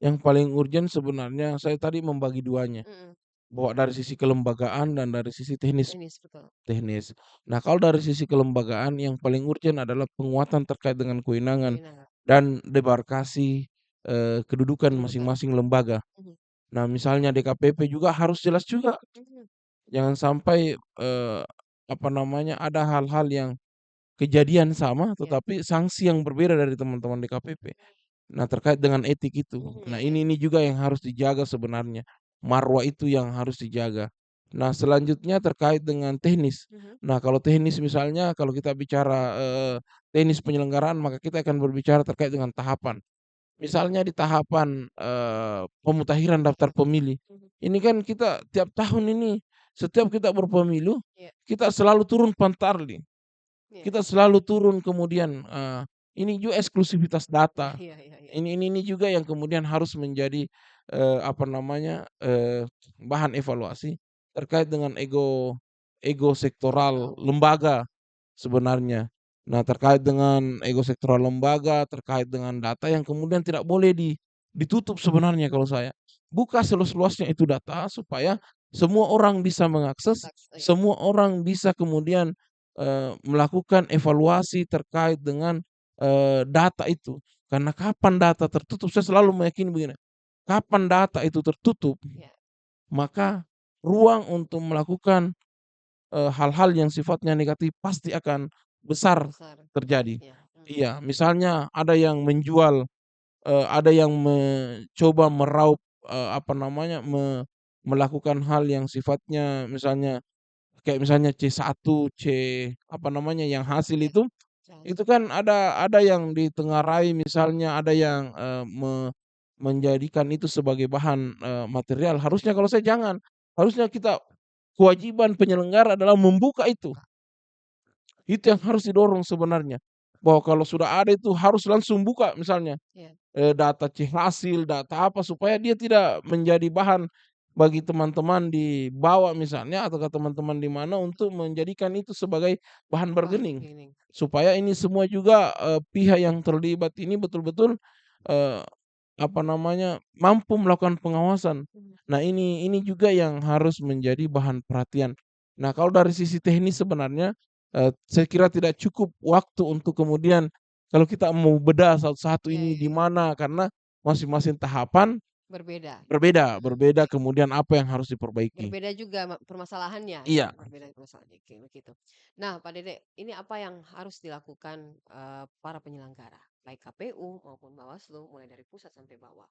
yang paling urgent sebenarnya saya tadi membagi duanya, Mhm, bahwa dari sisi kelembagaan dan dari sisi teknis teknis betul, teknis. Nah, kalau dari sisi kelembagaan yang paling urgent adalah penguatan terkait dengan kewenangan kewenangan, dan demarkasi, kedudukan kedudukan. masing-masing lembaga. Mhm, Nah, misalnya DKPP juga harus jelas juga, mhm, jangan sampai, apa namanya, ada hal-hal yang kejadian sama iya, tetapi sanksi yang berbeda dari teman-teman DKPP. Nah, terkait dengan etik itu. mhm, Nah, iya iya, ini juga yang harus dijaga sebenarnya, marwah itu yang harus dijaga. Nah, selanjutnya terkait dengan teknis. mhm, Nah, kalau teknis misalnya kalau kita bicara, teknis penyelenggaraan maka kita akan berbicara terkait dengan tahapan. Misalnya di tahapan, pemutahiran daftar mutakhir, pemilih, mhm, ini kan kita tiap tahun ini, setiap kita berpemilu, iya kita selalu turun Pantarlih, iya, kita selalu turun kemudian, ini juga eksklusivitas data. iya iya iya, Ini juga yang kemudian harus menjadi, apa namanya, bahan evaluasi terkait dengan ego sektoral sektoral, lembaga sebenarnya. Nah, terkait dengan ego sektoral lembaga, terkait dengan data yang kemudian tidak boleh ditutup sebenarnya kalau mhm, saya. Buka seluas-luasnya itu data supaya semua orang bisa mengakses, iya, semua orang bisa kemudian, melakukan evaluasi terkait dengan, data itu. Karena kapan data tertutup, saya selalu meyakini begini, kapan data itu tertutup, iya, maka ruang untuk melakukan, hal-hal yang sifatnya negatif pasti akan besar besar, terjadi. iya, Iya, misalnya ada yang menjual, ada yang mencoba meraup, apa namanya, melakukan hal yang sifatnya misalnya kayak misalnya C1, apa namanya, yang hasil iya, jelas, itu kan ada yang ditengarai misalnya, ada yang, menjadikan itu sebagai bahan, material. Harusnya material, kalau saya jangan, harusnya kita kewajiban penyelenggara adalah membuka itu. buka, Itu yang harus didorong sebenarnya. Bahwa kalau sudah ada itu harus langsung buka misalnya, iya, data hasil, data apa, supaya dia tidak menjadi bahan bagi teman-teman di bawah misalnya ataukah teman-teman di mana untuk menjadikan itu sebagai bahan bahan bargaining. bargaining, Supaya ini semua juga, pihak yang terlibat ini betul-betul, eee, apa namanya, mampu melakukan pengawasan. mhm, Nah, ini juga yang harus menjadi bahan perhatian. Nah, kalau dari sisi teknis sebenarnya, saya kira tidak cukup waktu untuk kemudian kalau kita mau bedah satu-satu iya ini iya di iya, mana, karena masing-masing tahapan berbeda, berbeda mhm, berbeda kemudian apa yang harus diperbaiki. berbeda juga permasalahannya ya, Iya. berbeda permasalahannya, oke begitu. Nah, Pak Dede, ini apa yang harus dilakukan, para penyelenggara, baik KPU maupun Bawaslu, mulai dari pusat sampai bawah,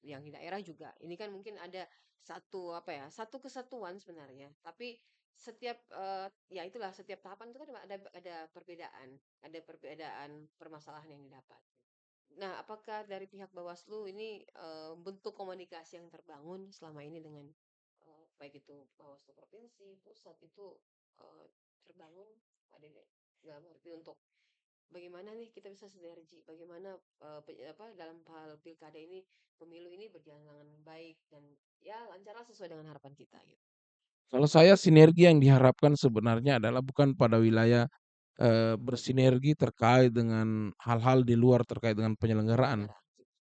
yang di daerah juga. Ini kan mungkin ada satu apa ya, satu kesatuan sebenarnya, tapi setiap, ya itulah setiap tahapan itu kan ada perbedaan permasalahan yang didapat. Nah, apakah dari pihak Bawaslu ini, bentuk komunikasi yang terbangun selama ini dengan, baik itu Bawaslu provinsi, pusat itu, terbangun, Pak Dede? Dalam arti untuk bagaimana nih kita bisa sinergi, bagaimana, dalam hal pilkada ini, pemilu ini berjalan dengan baik dan ya lancarlah sesuai dengan harapan kita gitu, Kalau saya sinergi yang diharapkan sebenarnya adalah bukan pada wilayah, bersinergi terkait dengan hal-hal di luar terkait dengan penyelenggaraan. penyelenggara,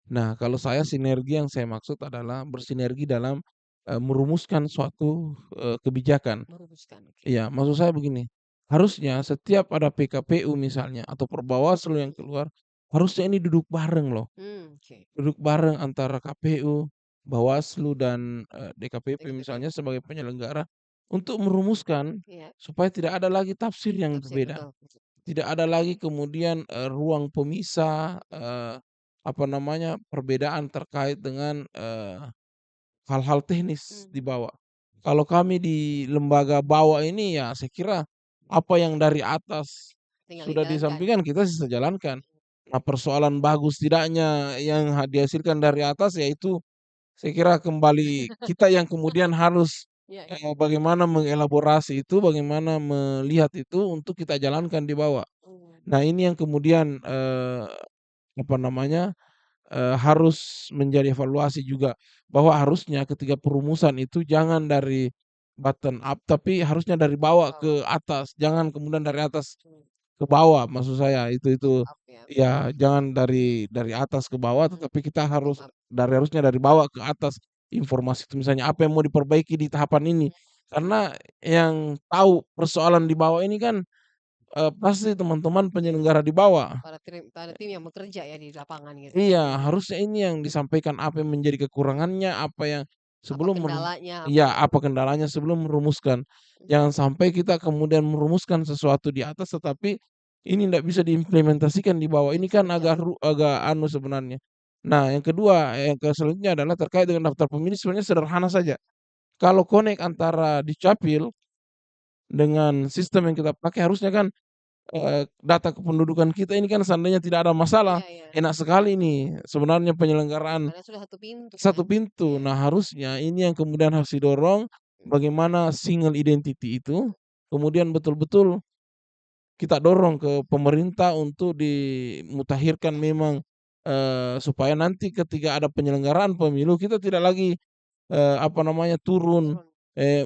Nah, kalau saya sinergi yang saya maksud adalah bersinergi dalam, merumuskan suatu, kebijakan. merumuskan, oke. Iya, maksud saya begini, harusnya setiap ada PKPU misalnya atau Perbawaslu yang Mhm, keluar, harusnya ini duduk bareng loh, oke, duduk bareng antara KPU, Bawaslu dan, DKPP DKPP, misalnya sebagai penyelenggara, untuk merumuskan iya, supaya tidak ada lagi tafsir yang tafsir, berbeda. betul betul, Tidak ada lagi kemudian, ruang pemisah, apa namanya, perbedaan terkait dengan, hal-hal teknis di mhm, bawah. Kalau kami di lembaga bawah ini ya saya kira apa yang dari atas tinggal sudah dijalankan, disampaikan kita sisa jalankan. Nah, persoalan bagus tidaknya yang dihasilkan dari atas ya itu saya kira kembali kita yang kemudian harus, iya iya, bagaimana mengelaborasi itu, bagaimana melihat itu untuk kita jalankan di bawah. mmm, Nah, ini yang kemudian, apa namanya, harus menjadi evaluasi juga, bahwa harusnya ketika perumusan itu jangan dari bottom up, tapi harusnya dari bawah bawah, ke atas, jangan kemudian dari atas mmm. ke bawah maksud saya, bottom itu up ya. ya jangan dari atas ke bawah, Mhm, tetapi kita bottom harus up. harusnya dari bawah ke atas, informasi itu misalnya apa yang mau diperbaiki di tahapan ini. Mhm, Karena yang tahu persoalan di bawah ini kan, pasti teman-teman penyelenggara di bawah. pada tim yang bekerja ya di lapangan gitu ya. Iya, harusnya ini yang disampaikan apa yang menjadi kekurangannya, apa yang Apa sebelum kendalanya, apa iya, yang apa kendalanya sebelum merumuskan. mhm, Jangan sampai kita kemudian merumuskan sesuatu di atas, tetapi ini ndak bisa diimplementasikan di bawah, ini kan bekerja. agak anu sebenarnya. Nah, yang kedua, selanjutnya adalah terkait dengan daftar pemilih sebenarnya sederhana saja. Kalau connect antara Dukcapil dengan sistem yang kita pakai harusnya kan data kependudukan kita ini kan seandainya tidak ada masalah, Iya iya, enak sekali nih sebenarnya penyelenggaraan karena sudah satu pintu kan. satu pintu. Iya, Nah, harusnya ini yang kemudian harus didorong, mhm, bagaimana single identity itu, kemudian betul-betul kita dorong ke pemerintah untuk dimutakhirkan memang, supaya nanti ketika ada penyelenggaraan pemilu kita tidak lagi, apa namanya, turun, turun. eee,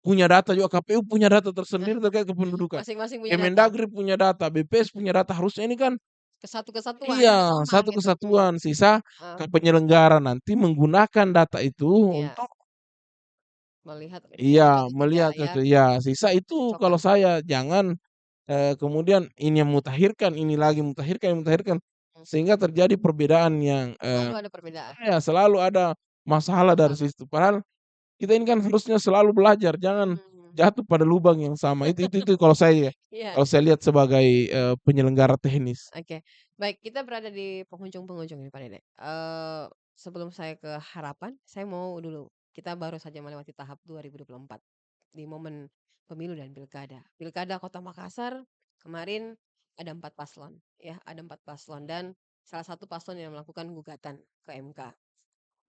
punya data juga KPU punya data tersendiri terkait kependudukan. Masing-masing punya data. Kemendagri punya data, BPS punya data, harusnya ini kan Kesatuan iya, bersama satu gitu, mhm, kesatuan, sisa heeh, penyelenggara nanti menggunakan data itu iya, untuk melihat iya, cocok atau tidak melihat ya, iya, sisa itu kalau cocokan. saya jangan, kemudian ini yang mutakhirkan, ini lagi mutakhirkan ini mutakhirkan, Mhm, sehingga terjadi perbedaan yang, selalu ada perbedaan, iya, selalu ada masalah dari masalah. situ. Padahal kita ini kan harusnya selalu belajar, jangan Mhm, jatuh pada lubang yang sama. Itu iya. kalau saya lihat sebagai, penyelenggara teknis. Oke, baik kita berada di penghujung-penghujung nih Pak Dede. Sebelum saya ke harapan, saya mau dulu, kita baru saja melewati tahap 2024 di momen pemilu dan pilkada. Pilkada Kota Makassar kemarin ada 4 paslon, ya, ada 4 paslon dan salah satu paslon yang melakukan gugatan ke MK.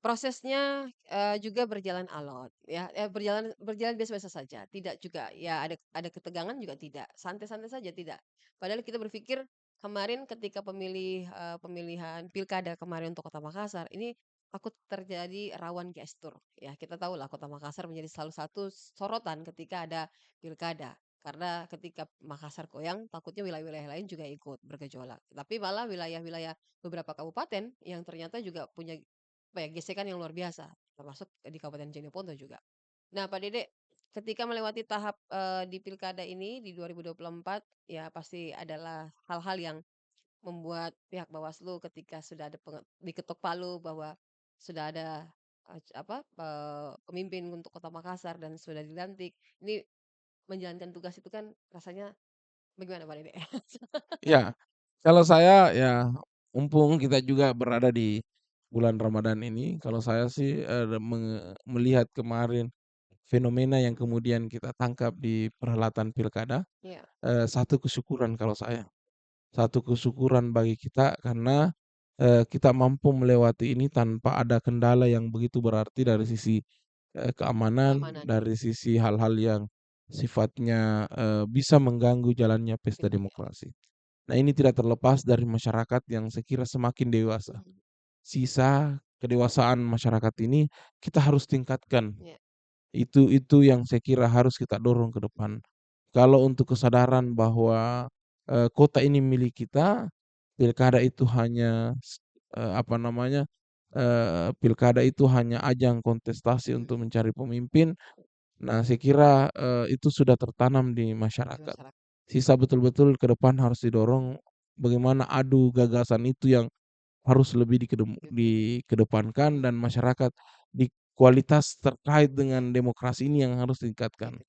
Prosesnya, juga berjalan alot ya, berjalan berjalan biasa-biasa saja, tidak juga ya ada ketegangan juga tidak, santai-santai saja tidak. Padahal kita berpikir kemarin ketika pemilihan pilkada kemarin untuk Kota Makassar, ini takut terjadi rawan gestur ya. Kita tahu lah Kota Makassar menjadi salah satu sorotan ketika ada pilkada. Karena ketika Makassar goyang, takutnya wilayah-wilayah lain juga ikut bergejolak. Tapi malah wilayah-wilayah beberapa kabupaten yang ternyata juga punya apa ya, gesekan yang luar biasa, termasuk di Kabupaten Jeneponto juga. Nah, Pak Dede, ketika melewati tahap, di pilkada ini di 2024, ya pasti adalah hal-hal yang membuat pihak Bawaslu ketika sudah ada diketok palu bahwa sudah ada, pemimpin untuk Kota Makassar dan sudah dilantik, ini menjalankan tugas itu kan rasanya bagaimana, Pak Dede? Iya, kalau saya ya mumpung kita juga berada di bulan Ramadan ini, kalau saya sih, melihat kemarin fenomena yang kemudian kita tangkap di perhelatan pilkada, Iya, satu kesyukuran kalau saya. Satu kesyukuran bagi kita karena, kita mampu melewati ini tanpa ada kendala yang begitu berarti dari sisi, keamanan, keamanan ya, dari sisi hal-hal yang sifatnya, bisa mengganggu jalannya pesta pilkada. demokrasi. Nah, ini tidak terlepas dari masyarakat yang saya kira semakin dewasa. Mhm, Sisa kedewasaan masyarakat ini kita harus tingkatkan. iya, Itu yang saya kira harus kita dorong ke depan. Kalau untuk kesadaran bahwa, kota ini milik kita, pilkada itu hanya apa namanya, pilkada itu hanya ajang kontestasi mhm, untuk mencari pemimpin. Nah, saya kira, itu sudah tertanam di di masyarakat. masyarakat. Sisa betul-betul ke depan harus didorong bagaimana adu gagasan itu yang harus lebih dikedepankan dan masyarakat di kualitas terkait dengan demokrasi ini yang harus ditingkatkan.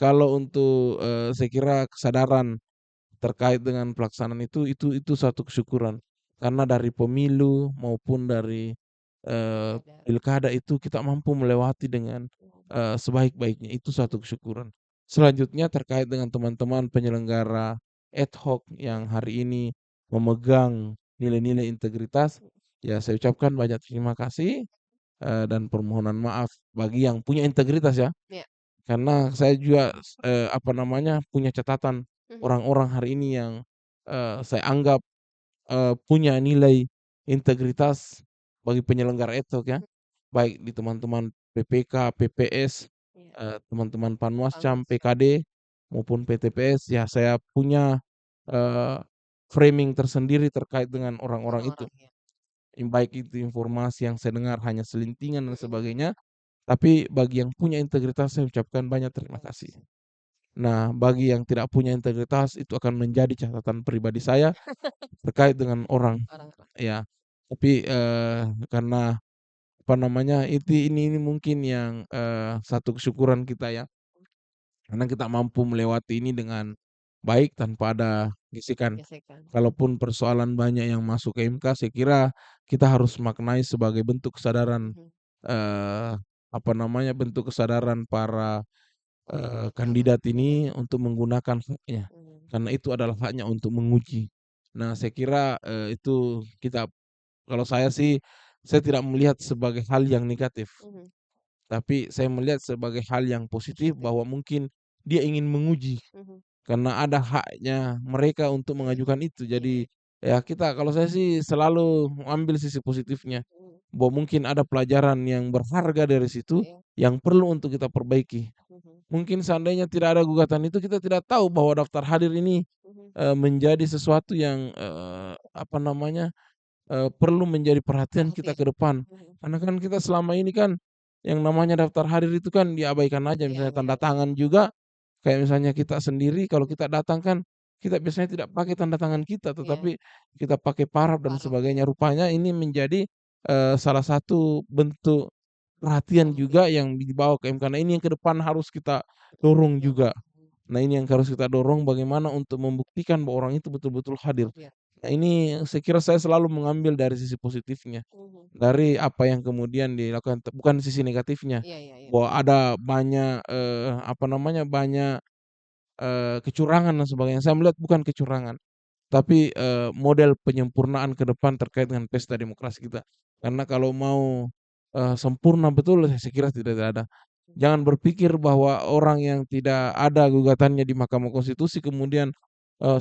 Kalau untuk, saya kira kesadaran terkait dengan pelaksanaan itu satu kesyukuran. Karena dari pemilu maupun dari, Pilkada. pilkada itu kita mampu melewati dengan, Mhm, sebaik-baiknya, itu satu kesyukuran. Selanjutnya terkait dengan teman-teman penyelenggara ad hoc iya, yang hari ini memegang nilai-nilai integritas, mhm, ya saya ucapkan banyak terima kasih, dan permohonan maaf bagi yang punya integritas ya. iya, Karena saya juga, apa namanya, punya catatan mhm, orang-orang hari ini yang, saya anggap, punya nilai integritas bagi penyelenggara ad ya, mhm, baik di teman-teman PPK, PPS, iya, teman-teman Panwascam, Panwascam, PKD, maupun PTPS, ya saya punya, eee, framing tersendiri terkait dengan orang-orang itu. orang-orang ya. Baik itu informasi yang saya dengar hanya selintingan dan Mhm, sebagainya, tapi bagi yang punya integritas saya ucapkan banyak terima terima kasih. kasih. Nah, bagi yang tidak punya integritas itu akan menjadi catatan pribadi saya terkait dengan orang, Orang-orang. ya. Tapi, karena apa namanya, ini mungkin yang, satu kesyukuran kita ya, karena kita mampu melewati ini dengan baik tanpa ada gesekan. Gesekan. Kalaupun persoalan banyak yang masuk ke MK, saya kira kita harus maknai sebagai bentuk kesadaran, Mhm, eee, apa namanya, bentuk kesadaran para, calon kandidat kandidat. ini untuk menggunakan haknya, Mhm, karena itu adalah haknya untuk menguji. Nah, saya kira, itu kita kalau saya sih, saya tidak melihat sebagai hal yang negatif, mhm, tapi saya melihat sebagai hal yang positif positif. bahwa mungkin dia ingin menguji. Mhm, Karena ada haknya mereka untuk iya, mengajukan itu. iya, Jadi, iya. ya kita kalau saya sih selalu mengambil sisi positifnya, Mhm, bahwa mungkin ada pelajaran yang berharga dari situ, iya, yang perlu untuk kita perbaiki. mhm, Mungkin seandainya tidak ada gugatan itu, kita tidak tahu bahwa daftar hadir ini, mhm, menjadi sesuatu yang, apa namanya, perlu menjadi perhatian kita perhatian. ke depan. Mhm, Karena kan kita selama ini kan, yang namanya daftar hadir itu kan diabaikan aja, misalnya tanda diabaikan aja. tangan juga. Kayak misalnya kita sendiri kalau Mhm, kita datang kan, kita biasanya tidak pakai tanda tangan kita, iya, tetapi kita pakai paraf dan paruh ya. sebagainya. Rupanya ini menjadi, salah satu bentuk perhatian juga Perhatian, yang dibawa ke MK. Nah, ini yang ke depan harus kita dorong dorong. juga. Nah, ini yang harus kita dorong bagaimana untuk membuktikan bahwa orang itu betul-betul hadir. Hadir. Nah, ini saya kira saya selalu mengambil dari sisi positifnya, Mhm, dari apa yang kemudian dilakukan, bukan sisi negatifnya. iya, iya, iya. Bahwa ada banyak, apa namanya, banyak kecurangan dan sebagainya. Saya melihat bukan kecurangan, tapi, model penyempurnaan ke depan terkait dengan pesta demokrasi kita. Karena kalau mau, sempurna betul saya kira tidak ada. Mhm, Jangan berpikir bahwa orang yang tidak ada gugatannya di Mahkamah Konstitusi kemudian,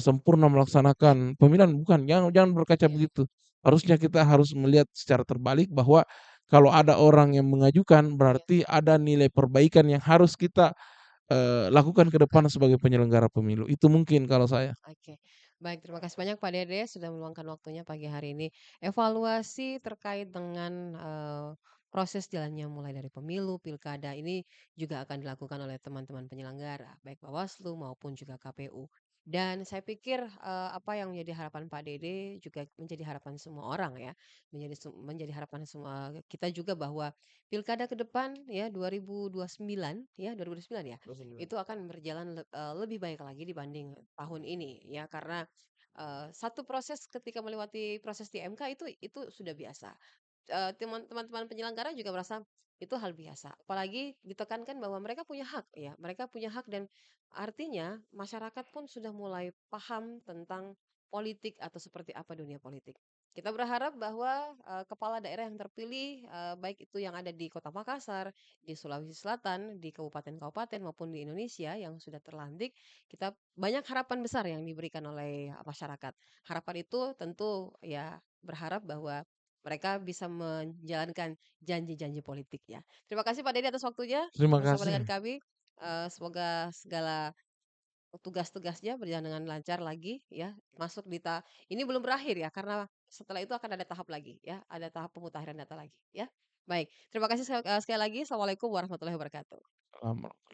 sempurna iya, melaksanakan pemilihan, bukan, jangan jangan berkaca iya, iya. begitu. Harusnya kita harus melihat secara terbalik bahwa kalau ada orang yang mengajukan Iya, berarti ada nilai perbaikan yang harus kita lakukan ke depan lakukan. sebagai penyelenggara pemilu, itu mungkin kalau saya. Oke. Baik, terima kasih banyak Pak Dede sudah meluangkan waktunya pagi hari ini. Evaluasi terkait dengan, proses jalannya mulai dari pemilu, pilkada ini juga akan dilakukan oleh teman-teman penyelenggara, baik Bawaslu maupun juga KPU. Dan saya pikir, apa yang menjadi harapan Pak Dede juga menjadi harapan semua orang ya, menjadi harapan semua kita juga bahwa pilkada ke depan ya 2029 ya, 2029 ya? Itu akan berjalan lebih baik lagi dibanding tahun ini ya karena, satu proses ketika melewati proses di MK itu sudah biasa. Teman-teman penyelenggara juga merasa itu hal biasa. Apalagi ditekankan bahwa mereka punya hak ya, mereka punya hak dan artinya masyarakat pun sudah mulai paham tentang politik atau seperti apa dunia politik. Kita berharap bahwa, kepala daerah yang terpilih, baik itu yang ada di Kota Makassar, di Sulawesi Selatan, di kabupaten-kabupaten maupun di Indonesia yang sudah terlantik, kita banyak harapan besar yang diberikan oleh masyarakat. Harapan itu tentu ya berharap bahwa mereka bisa menjalankan janji-janji politik ya. Terima kasih Pak Dede atas waktunya Terima bersama dengan kasih. kami. Semoga segala tugas-tugasnya berjalan dengan lancar lagi ya. Masuk di ini belum berakhir ya karena setelah itu akan ada tahap lagi ya, ada tahap pemutahiran data lagi ya. Baik, terima kasih sekali lagi. Assalamualaikum warahmatullahi wabarakatuh. Selamat